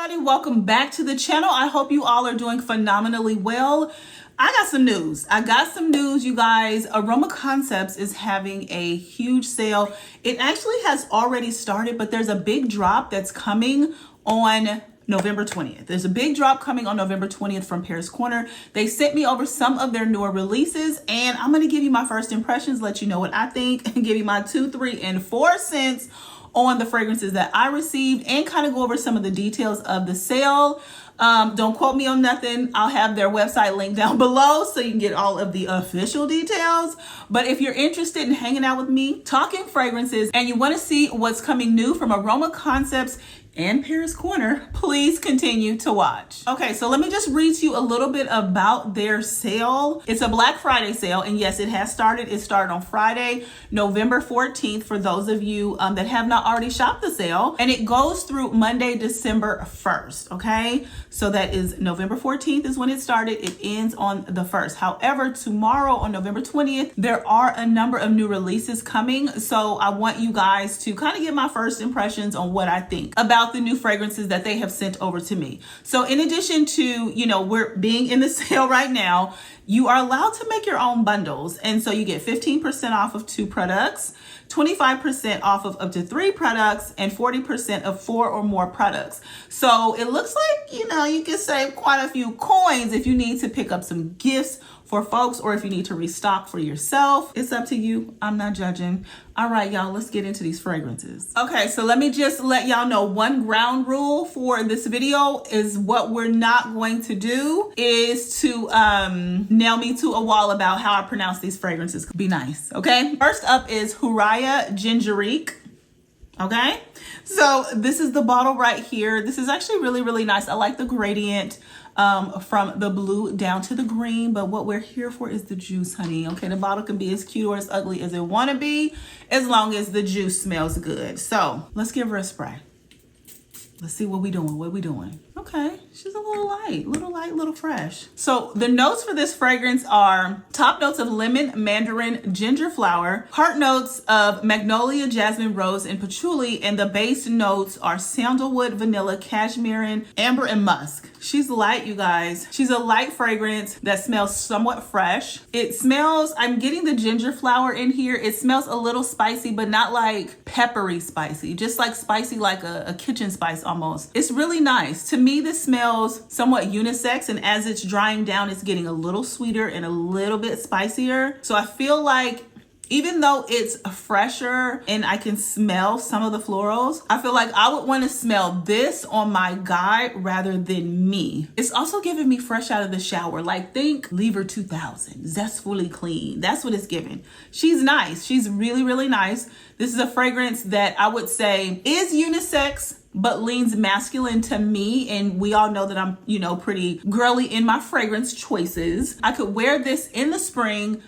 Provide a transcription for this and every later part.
everybody, welcome back to the channel. I hope you all are doing phenomenally well. I got some news, you guys. Aroma Concepts is having a huge sale. It actually has already started, but there's a big drop that's coming on November 20th. There's a big drop coming on November 20th from Paris Corner. They sent me over some of their newer releases, and I'm going to give you my first impressions, let you know what I think, and give you my 2, 3, and 4 cents on the fragrances that I received, and kind of go over some of the details of the sale. Don't quote me on nothing. I'll have their website linked down below so you can get all of the official details. But if you're interested in hanging out with me, talking fragrances, and you want to see what's coming new from Aroma Concepts and Paris Corner, please continue to watch. Okay, so let me just read to you a little bit about their sale. It's a Black Friday sale, and yes, it has started. It started on Friday, November 14th, for those of you that have not already shopped the sale, and it goes through Monday, December 1st, okay? So that is November 14th is when it started. It ends on the 1st. However, tomorrow on November 20th, there are a number of new releases coming, so I want you guys to kind of get my first impressions on what I think about the new fragrances that they have sent over to me. So in addition to, we're being in the sale right now, you are allowed to make your own bundles. And so you get 15% off of 2 products, 25% off of up to 3 products, and 40% of 4 or more products. So it looks like, you can save quite a few coins if you need to pick up some gifts for folks, or if you need to restock for yourself. It's up to you. I'm not judging. All right, y'all, let's get into these fragrances. Okay, so let me just let y'all know one ground rule for this video is what we're not going to do is to nail me to a wall about how I pronounce these fragrances. Be nice, okay? First up is Haya Gingerique. Okay, so this is the bottle right here. This is actually really, really nice. I like the gradient from the blue down to the green, but what we're here for is the juice, honey. Okay, the bottle can be as cute or as ugly as it want to be, as long as the juice smells good. So let's give her a spray. Let's see what we doing. Okay, she's a little light, little fresh. So the notes for this fragrance are top notes of lemon, mandarin, ginger flower, heart notes of magnolia, jasmine, rose, and patchouli, and the base notes are sandalwood, vanilla, cashmere, amber, and musk. She's light, you guys. She's a light fragrance that smells somewhat fresh. It smells, I'm getting the ginger flower in here. It smells a little spicy, but not like peppery spicy, just like spicy, like a kitchen spice almost. It's really nice. To me, this smells somewhat unisex, and as it's drying down, it's getting a little sweeter and a little bit spicier. So I feel like even though it's fresher and I can smell some of the florals, I feel like I would want to smell this on my guy rather than me. It's also giving me fresh out of the shower. Like, think Lever 2000, zestfully clean. That's what it's giving. She's nice. She's really, really nice. This is a fragrance that I would say is unisex, but leans masculine to me. And we all know that I'm, pretty girly in my fragrance choices. I could wear this in the spring,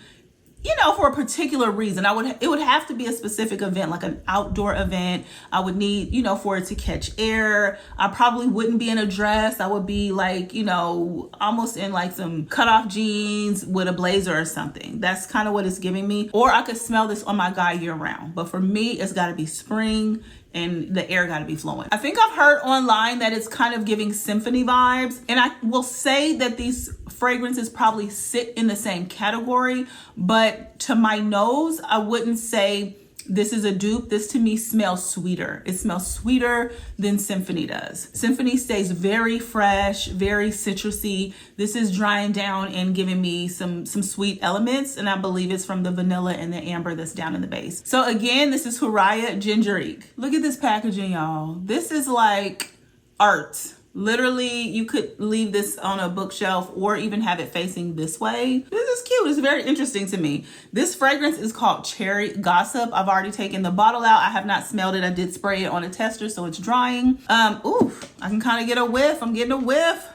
for a particular reason. It would have to be a specific event, like an outdoor event. I would need, for it to catch air. I probably wouldn't be in a dress. I would be like, almost in like some cutoff jeans with a blazer or something. That's kind of what it's giving me. Or I could smell this on my guy year round. But for me, it's got to be spring and the air got to be flowing. I think I've heard online that it's kind of giving symphony vibes. And I will say that these fragrances probably sit in the same category, but to my nose, I wouldn't say this is a dupe. This to me smells sweeter. It smells sweeter than Symphony does. Symphony stays very fresh, very citrusy. This is drying down and giving me some sweet elements, and I believe it's from the vanilla and the amber that's down in the base. So again, this is Haya Gingerique. Look at this packaging, y'all. This is like art. Literally, you could leave this on a bookshelf or even have it facing this way. This is cute. It's very interesting to me. This fragrance is called Cherry Gossip. I've already taken the bottle out. I have not smelled it. I did spray it on a tester, so it's drying. Ooh, I can kind of get a whiff. I'm getting a whiff.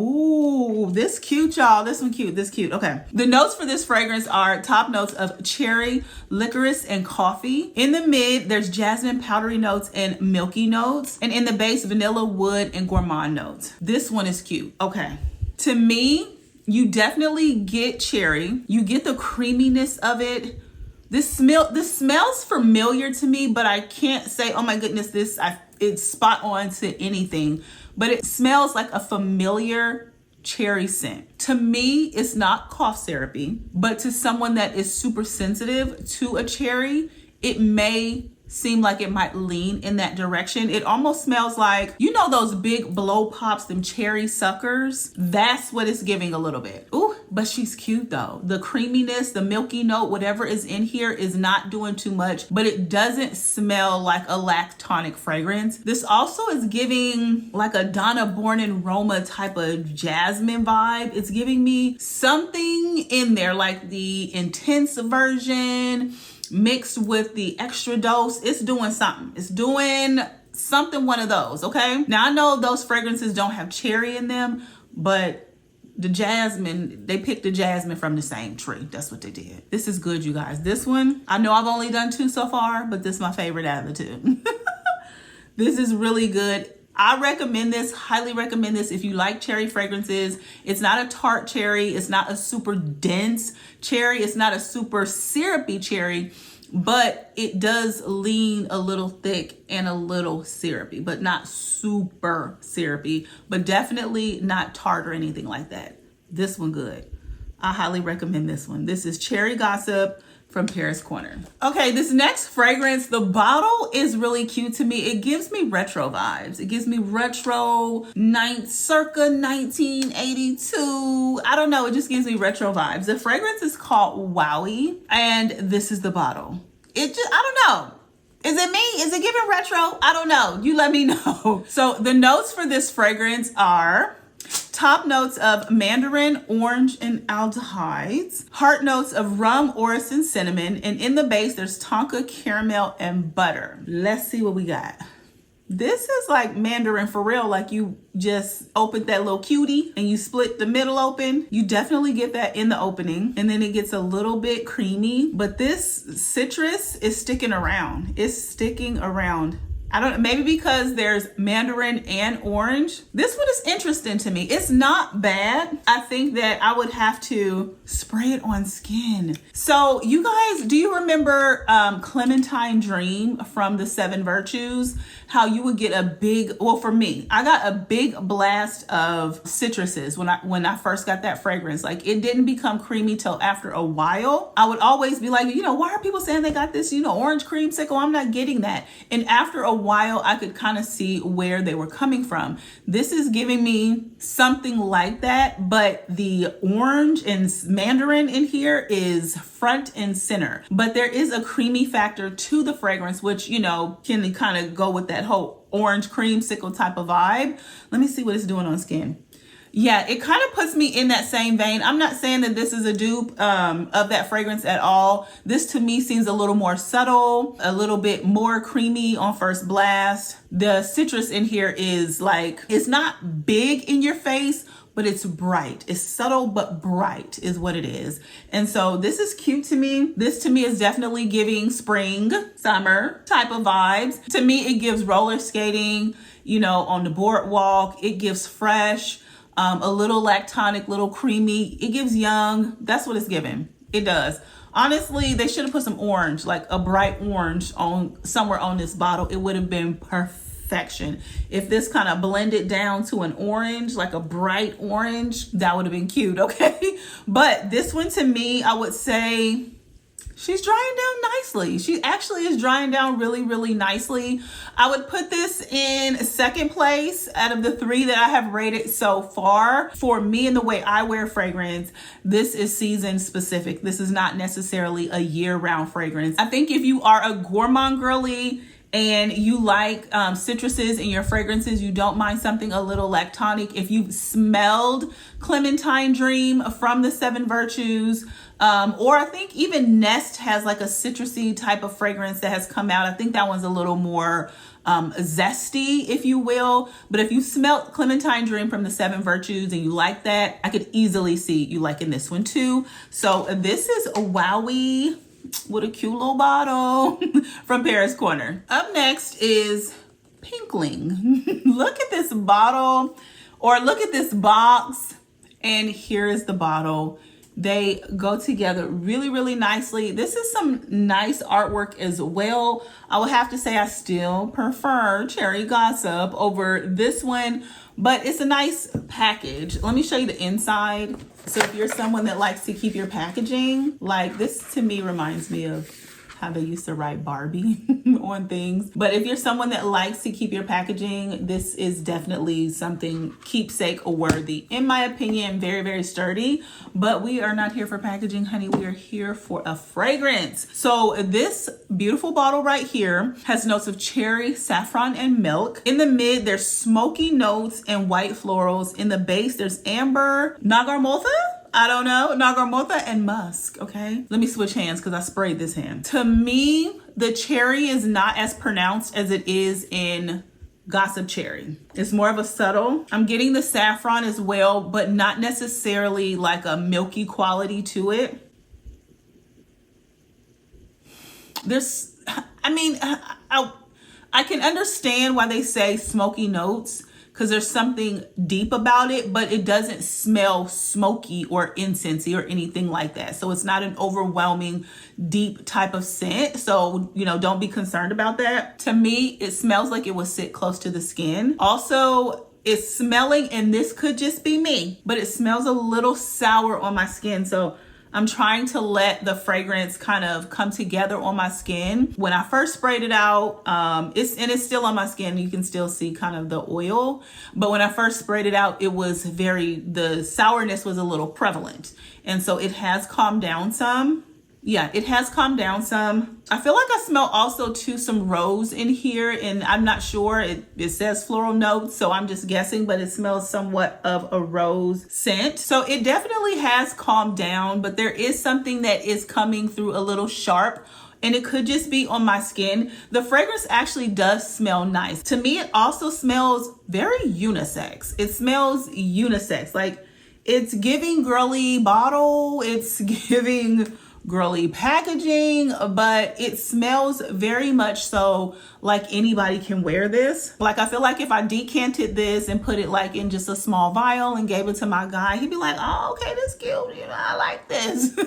Ooh, this cute, y'all. This one cute. This cute. Okay. The notes for this fragrance are top notes of cherry, licorice, and coffee. In the mid, there's jasmine, powdery notes, and milky notes. And in the base, vanilla, wood, and gourmand notes. This one is cute. Okay. To me, you definitely get cherry. You get the creaminess of it. This smells familiar to me, but I can't say, oh my goodness, it's spot on to anything, but it smells like a familiar cherry scent. To me, it's not cough syrupy, but to someone that is super sensitive to a cherry, it may seem like it might lean in that direction. It almost smells like, you know, those big blow pops, them cherry suckers. That's what it's giving a little bit. Ooh, but she's cute though. The creaminess, the milky note, whatever is in here is not doing too much, but it doesn't smell like a lactonic fragrance. This also is giving like a Donna Born and Roma type of jasmine vibe. It's giving me something in there like the intense version mixed with the extra dose. It's doing something. It's doing something, one of those, okay? Now, I know those fragrances don't have cherry in them, but the jasmine, they picked the jasmine from the same tree. That's what they did. This is good, you guys. This one, I know I've only done 2 so far, but this is my favorite out of the 2. This is really good. I recommend this, highly recommend this if you like cherry fragrances. It's not a tart cherry. It's not a super dense cherry. It's not a super syrupy cherry, but it does lean a little thick and a little syrupy, but not super syrupy, but definitely not tart or anything like that. This one good. I highly recommend this one. This is Cherry Gossip from Paris Corner. Okay, this next fragrance, the bottle is really cute to me. It gives me retro vibes. It gives me retro circa 1982. I don't know, it just gives me retro vibes. The fragrance is called Wowee, and this is the bottle. It just, I don't know. Is it me? Is it giving retro? I don't know. You let me know. So the notes for this fragrance are top notes of mandarin, orange, and aldehydes. Heart notes of rum, orris, and cinnamon. And in the base, there's tonka, caramel, and butter. Let's see what we got. This is like mandarin for real. Like you just opened that little cutie and you split the middle open. You definitely get that in the opening. And then it gets a little bit creamy. But this citrus is sticking around. It's sticking around. I don't know, maybe because there's mandarin and orange. This one is interesting to me. It's not bad. I think that I would have to spray it on skin. So you guys, do you remember Clementine Dream from the 7 Virtues? How you would get a big, well for me, I got a big blast of citruses when I first got that fragrance. Like it didn't become creamy till after a while. I would always be like, you know, why are people saying they got this, you know, orange creamsicle? I'm not getting that. And after a while, I could kind of see where they were coming from. This is giving me something like that, but the orange and mandarin in here is front and center. But there is a creamy factor to the fragrance, which, you know, can kind of go with that whole orange creamsicle type of vibe. Let me see what it's doing on skin. Yeah, it kind of puts me in that same vein. I'm not saying that this is a dupe of that fragrance at all. This to me seems a little more subtle, a little bit more creamy on first blast. The citrus in here is like, it's not big in your face, but it's bright. It's subtle, but bright is what it is. And so this is cute to me. This to me is definitely giving spring, summer type of vibes. To me, it gives roller skating, you know, on the boardwalk. It gives fresh. A little lactonic, little creamy. It gives young. That's what it's giving. It does. Honestly, they should have put some orange, like a bright orange on somewhere on this bottle. It would have been perfection. If this kind of blended down to an orange, like a bright orange, that would have been cute, okay? But this one to me, I would say she's drying down nicely. She actually is drying down really, really nicely. I would put this in second place out of the 3 that I have rated so far. For me and the way I wear fragrance, this is season specific. This is not necessarily a year-round fragrance. I think if you are a gourmand girly and you like citruses in your fragrances, you don't mind something a little lactonic. If you've smelled Clementine Dream from the 7 Virtues, or I think even Nest has like a citrusy type of fragrance that has come out. I think that one's a little more zesty, if you will. But if you smelled Clementine Dream from the 7 Virtues and you like that, I could easily see you liking this one too. So this is a Wowee with a cute little bottle from Paris Corner. Up next is Pinkling. Look at this bottle, or look at this box, and here is the bottle. They go together really, really nicely. This is some nice artwork as well. I would have to say I still prefer Cherry Gossip over this one, but it's a nice package. Let me show you the inside. So if you're someone that likes to keep your packaging, like this to me reminds me of how they used to write Barbie on things. But if you're someone that likes to keep your packaging, this is definitely something keepsake worthy. In my opinion, very, very sturdy. But we are not here for packaging, honey. We are here for a fragrance. So this beautiful bottle right here has notes of cherry, saffron, and milk. In the mid, there's smoky notes and white florals. In the base, there's amber, nagarmotha, I don't know, nagarmotha, and musk. Okay, let me switch hands because I sprayed this hand. To me, the cherry is not as pronounced as it is in Gossip Cherry. It's more of a subtle. I'm getting the saffron as well, but not necessarily like a milky quality to it. There's, I mean, I can understand why they say smoky notes, because there's something deep about it, but it doesn't smell smoky or incensey or anything like that. So it's not an overwhelming deep type of scent. So, you know, don't be concerned about that. To me, it smells like it would sit close to the skin. Also, it's smelling, and this could just be me, but it smells a little sour on my skin. So I'm trying to let the fragrance kind of come together on my skin. When I first sprayed it out, it's still on my skin. You can still see kind of the oil. But when I first sprayed it out, the sourness was a little prevalent. And so it has calmed down some. Yeah, it has calmed down some. I feel like I smell also too some rose in here, and I'm not sure. It says floral notes, so I'm just guessing, but it smells somewhat of a rose scent. So it definitely has calmed down, but there is something that is coming through a little sharp, and it could just be on my skin. The fragrance actually does smell nice. To me, it also smells very unisex. It smells unisex. Like, it's giving girly bottle, it's giving girly packaging, but it smells very much so like anybody can wear this. Like, I feel like if I decanted this and put it like in just a small vial and gave it to my guy, he'd be like, oh, okay, this cute, you know, I like this.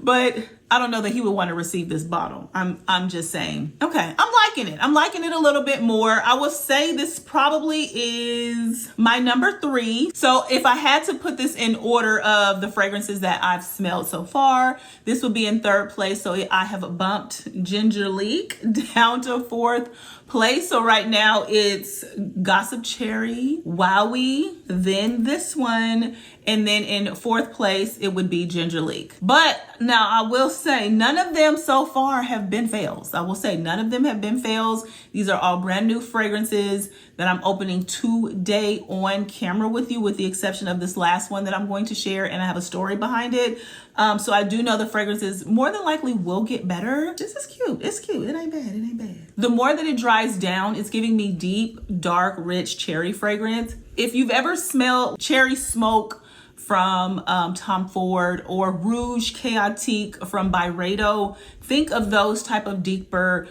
But I don't know that he would want to receive this bottle. I'm just saying. Okay, I'm liking it. I'm liking it a little bit more. I will say this probably is my number 3. So if I had to put this in order of the fragrances that I've smelled so far, this would be in 3rd place. So I have bumped Ginger Leak down to 4th place. So right now it's Gossip Cherry, Wowee, then this one, and then in 4th place it would be Ginger Leak. But now I will say none of them so far have been fails. I will say none of them have been fails. These are all brand new fragrances that I'm opening today on camera with you, with the exception of this last one that I'm going to share, and I have a story behind it. So I do know the fragrances more than likely will get better. This is cute. It's cute. It ain't bad. It ain't bad. The more that it dries down, it's giving me deep, dark, rich cherry fragrance. If you've ever smelled cherry smoke from Tom Ford or Rouge Chaotique from Byredo, think of those type of deeper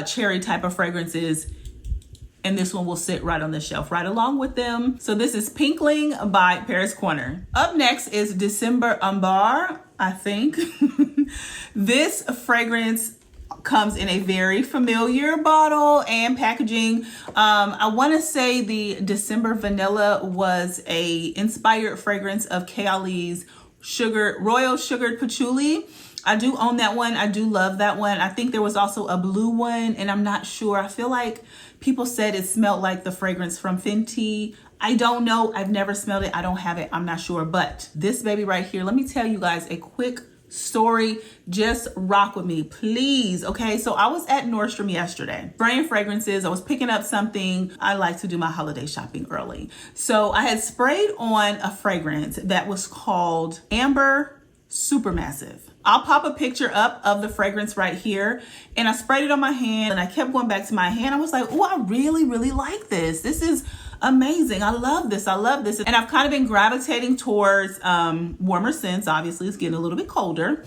cherry type of fragrances, and this one will sit right on the shelf right along with them. So this is Pinkling by Paris Corner. Up next is December Ambar, I think. This fragrance comes in a very familiar bottle and packaging. I want to say the December Vanilla was a inspired fragrance of Kayali's Royal Sugared Patchouli. I do own that one. I do love that one. I think there was also a blue one, and I'm not sure. I feel like people said it smelled like the fragrance from Fenty. I don't know. I've never smelled it. I don't have it. I'm not sure. But this baby right here, let me tell you guys a quick story. Just rock with me, please. Okay, so I was at Nordstrom yesterday spraying fragrances. I was picking up something. I like to do my holiday shopping early. So I had sprayed on a fragrance that was called Ambar Supermassive. I'll pop a picture up of the fragrance right here. And I sprayed it on my hand, and I kept going back to my hand. I was like, oh, I really, really like this. This is amazing. I love this. I love this. And I've kind of been gravitating towards warmer scents. Obviously, it's getting a little bit colder.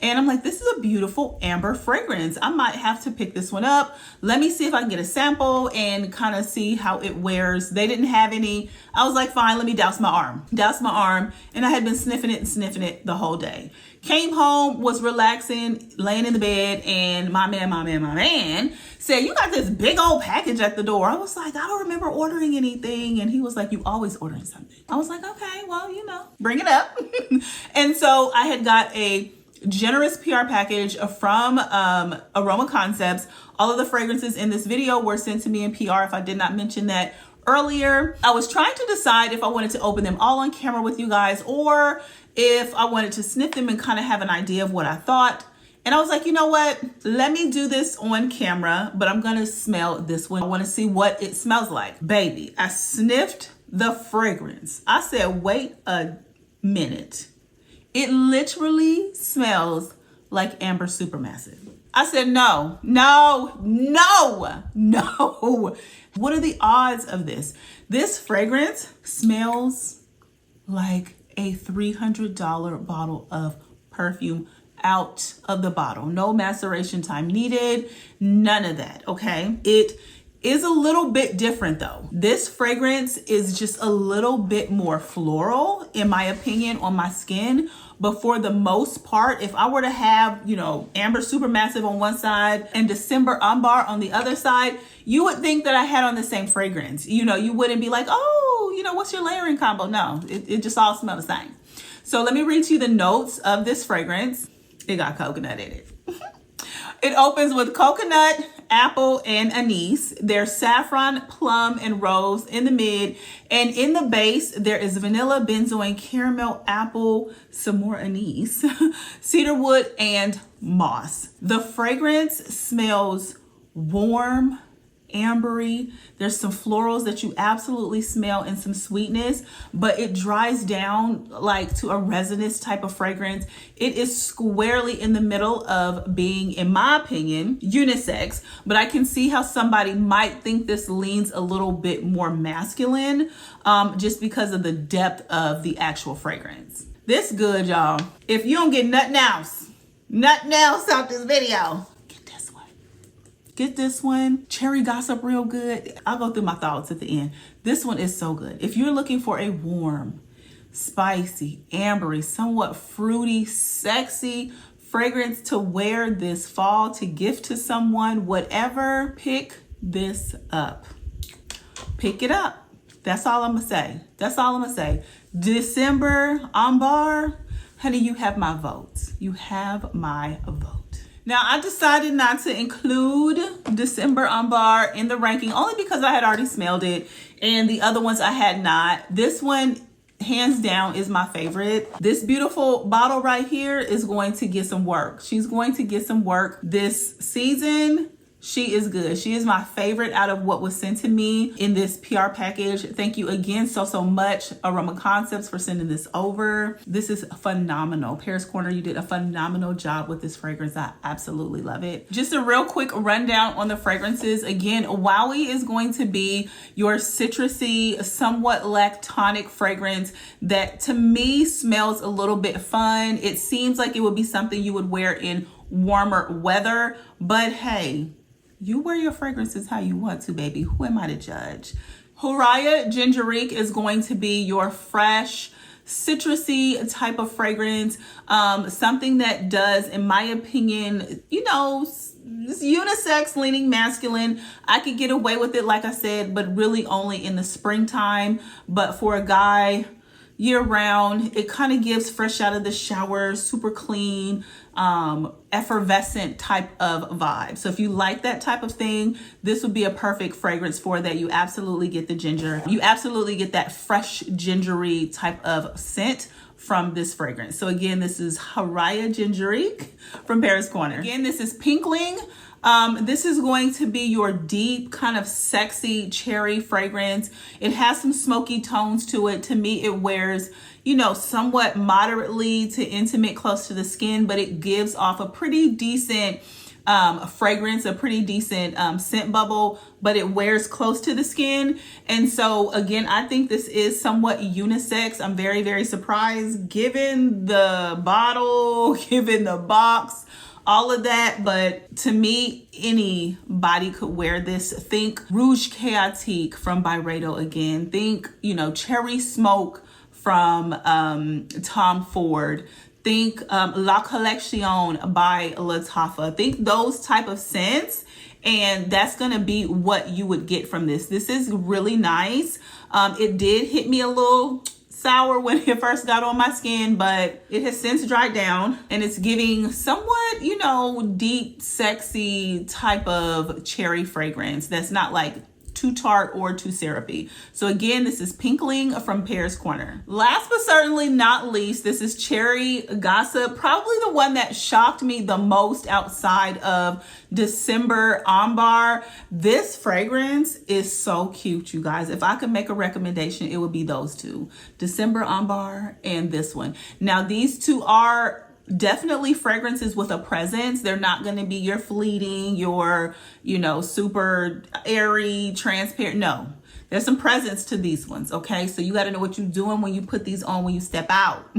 And I'm like, this is a beautiful amber fragrance. I might have to pick this one up. Let me see if I can get a sample and kind of see how it wears. They didn't have any. I was like, fine, let me douse my arm. Douse my arm. And I had been sniffing it the whole day. Came home, was relaxing, laying in the bed, and my man said, you got this big old package at the door. I was like, I don't remember ordering anything. And he was like, you always ordering something. I was like, okay, well, you know, bring it up. And so I had got a generous PR package from Aroma Concepts. All of the fragrances in this video were sent to me in PR, if I did not mention that earlier. I was trying to decide if I wanted to open them all on camera with you guys, or if I wanted to sniff them and kind of have an idea of what I thought. And I was like, you know what? Let me do this on camera, but I'm gonna smell this one. I wanna see what it smells like. Baby, I sniffed the fragrance. I said, wait a minute. It literally smells like Amber Supermassive. I said, no. What are the odds of this? This fragrance smells like a $300 bottle of perfume out of the bottle. No maceration time needed, none of that, okay? It is a little bit different though. This fragrance is just a little bit more floral, in my opinion, on my skin. But for the most part, if I were to have, you know, Amber Supermassive on one side and December Ambar on the other side, you would think that I had on the same fragrance. You know, you wouldn't be like, oh, you know, what's your layering combo? No, it just all smells the same. So let me read to you the notes of this fragrance. It got coconut in it. It opens with coconut, apple, and anise. There's saffron, plum, and rose in the mid. And in the base, there is vanilla, benzoin, caramel, apple, some more anise, cedarwood, and moss. The fragrance smells warm, ambery. There's some florals that you absolutely smell and some sweetness, but it dries down like to a resinous type of fragrance. It is squarely in the middle of being, in my opinion, unisex, but I can see how somebody might think this leans a little bit more masculine, just because of the depth of the actual fragrance. This good, y'all. If you don't get nothing else out this video, get this one. Cherry Gossip, real good. I'll go through my thoughts at the end. This one is so good. If you're looking for a warm, spicy, ambery, somewhat fruity, sexy fragrance to wear this fall, to gift to someone, whatever, pick this up. Pick it up. That's all I'm gonna say. December Ambar, honey, you have my vote. You have my vote. Now, I decided not to include December Ambar in the ranking only because I had already smelled it and the other ones I had not. This one, hands down, is my favorite. This beautiful bottle right here is going to get some work. She's going to get some work this season. She is good. She is my favorite out of what was sent to me in this PR package. Thank you again so much, Aroma Concepts, for sending this over. This is phenomenal. Paris Corner, you did a phenomenal job with this fragrance. I absolutely love it. Just a real quick rundown on the fragrances. Again, Wowee is going to be your citrusy, somewhat lactonic fragrance that to me smells a little bit fun. It seems like it would be something you would wear in warmer weather, but hey, you wear your fragrances how you want to, baby. Who am I to judge? Haya Gingerique is going to be your fresh, citrusy type of fragrance. Something that does, in my opinion, you know, it's unisex, leaning masculine. I could get away with it, like I said, but really only in the springtime. But for a guy, year round, it kind of gives fresh out of the shower, super clean, effervescent type of vibe. So if you like that type of thing, this would be a perfect fragrance for that. You absolutely get the ginger. You absolutely get that fresh gingery type of scent from this fragrance. So again, this is Haya Gingerique from Paris Corner. Again, this is Pinkling. This is going to be your deep kind of sexy cherry fragrance. It has some smoky tones to it. To me, it wears, you know, somewhat moderately to intimate, close to the skin, but it gives off a pretty decent fragrance, a pretty decent scent bubble, but it wears close to the skin. And so again, I think this is somewhat unisex. I'm very, very surprised given the bottle, given the box, all of that. But to me, anybody could wear this. Think Rouge Chaotique from Byredo again. Think, you know, Cherry Smoke from Tom Ford. Think La Collection by Lattafa. Think those type of scents, and that's gonna be what you would get from this. This is really nice. It did hit me a little sour when it first got on my skin, but it has since dried down, and it's giving somewhat, you know, deep, sexy type of cherry fragrance that's not like too tart or too syrupy. So again, this is Pinkling from Paris Corner. Last but certainly not least, this is Cherry Gossip, probably the one that shocked me the most outside of December Ambar. This fragrance is so cute, you guys. If I could make a recommendation, it would be those two, December Ambar and this one. Now, these two are definitely fragrances with a presence. They're not going to be your fleeting, your, you know, super airy, transparent. No, there's some presence to these ones. Okay. So you got to know what you're doing when you put these on, when you step out.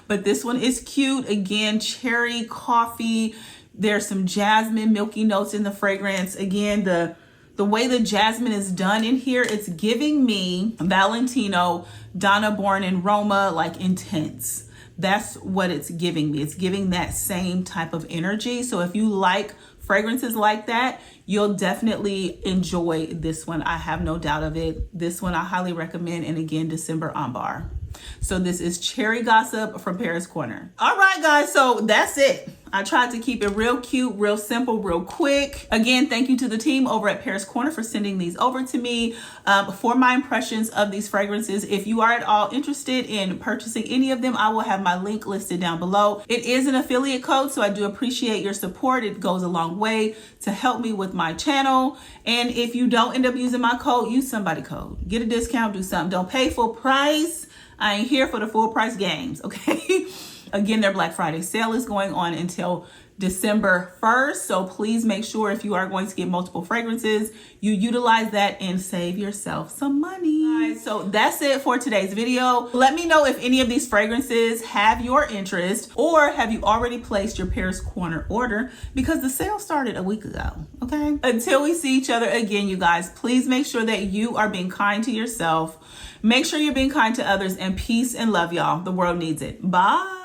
But this one is cute. Again, cherry, coffee. There's some jasmine, milky notes in the fragrance. Again, the way the jasmine is done in here, it's giving me Valentino, Donna Born and Roma, like intense. That's what it's giving me. It's giving that same type of energy. So if you like fragrances like that, you'll definitely enjoy this one. I have no doubt of it. This one I highly recommend. And again, December Ambar. So this is Cherry Gossip from Paris Corner. All right, guys. So that's it. I tried to keep it real cute, real simple, real quick. Again, thank you to the team over at Paris Corner for sending these over to me for my impressions of these fragrances. If you are at all interested in purchasing any of them, I will have my link listed down below. It is an affiliate code, so I do appreciate your support. It goes a long way to help me with my channel. And if you don't end up using my code, use somebody code. Get a discount, do something. Don't pay full price. I ain't here for the full price games, okay? Again, their Black Friday sale is going on until December 1st. So please make sure if you are going to get multiple fragrances, you utilize that and save yourself some money. Guys, so that's it for today's video. Let me know if any of these fragrances have your interest, or have you already placed your Paris Corner order, because the sale started a week ago, okay? Until we see each other again, you guys, please make sure that you are being kind to yourself. Make sure you're being kind to others, and peace and love, y'all. The world needs it. Bye.